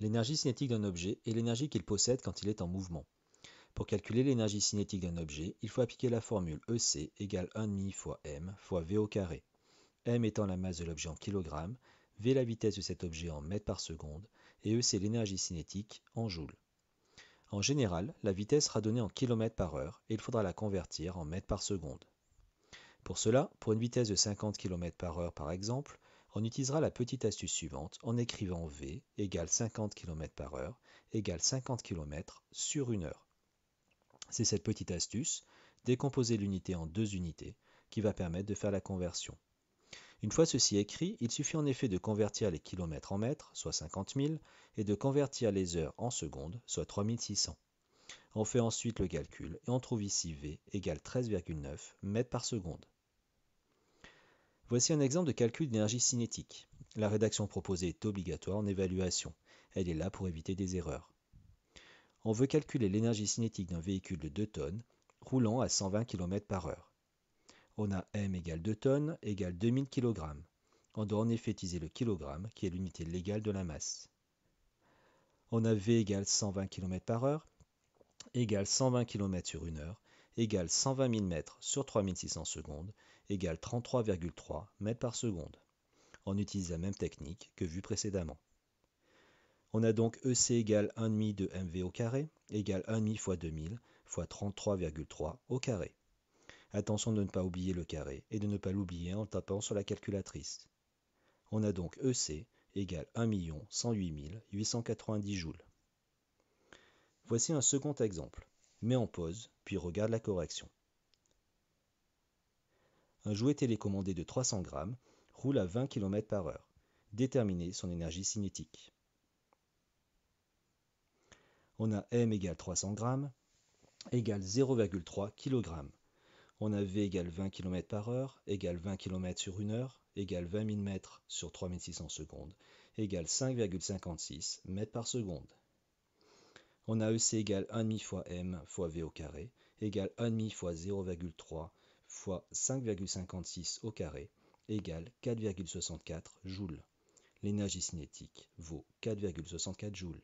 L'énergie cinétique d'un objet est l'énergie qu'il possède quand il est en mouvement. Pour calculer l'énergie cinétique d'un objet, il faut appliquer la formule EC égale 1,5 fois m fois v au carré. M étant la masse de l'objet en kilogrammes, V la vitesse de cet objet en mètres par seconde, et EC l'énergie cinétique en joules. En général, la vitesse sera donnée en km par heure et il faudra la convertir en mètres par seconde. Pour cela, pour une vitesse de 50 km par heure par exemple, on utilisera la petite astuce suivante en écrivant V égale 50 km par heure égale 50 km sur une heure. C'est cette petite astuce, décomposer l'unité en deux unités, qui va permettre de faire la conversion. Une fois ceci écrit, il suffit en effet de convertir les kilomètres en mètres, soit 50 000, et de convertir les heures en secondes, soit 3600. On fait ensuite le calcul et on trouve ici V égale 13,9 mètres par seconde. Voici un exemple de calcul d'énergie cinétique. La rédaction proposée est obligatoire en évaluation. Elle est là pour éviter des erreurs. On veut calculer l'énergie cinétique d'un véhicule de 2 tonnes roulant à 120 km par heure. On a m égale 2 tonnes égale 2000 kg. On doit en effet utiliser le kilogramme qui est l'unité légale de la masse. On a V égale 120 km par heure égale 120 km sur une heure égale 120 000 mètres sur 3600 secondes égale 33,3 mètres par seconde. On utilise la même technique que vue précédemment. On a donc EC égale 1,5 de mv au carré égale 1,5 fois 2000 fois 33,3 au carré. Attention de ne pas oublier le carré et de ne pas l'oublier en tapant sur la calculatrice. On a donc EC égale 1 108 890 joules. Voici un second exemple. Mets en pause, puis regarde la correction. Un jouet télécommandé de 300 grammes roule à 20 km par heure. Déterminez son énergie cinétique. On a m égale 300 grammes égale 0,3 kg. On a V égale 20 km par heure égale 20 km sur une heure égale 20 000 mètres sur 3600 secondes égale 5,56 mètres par seconde. On a EC égale 1,5 fois m fois v au carré égale 1,5 fois 0,3 fois 5,56 au carré égale 4,64 joules. L'énergie cinétique vaut 4,64 joules.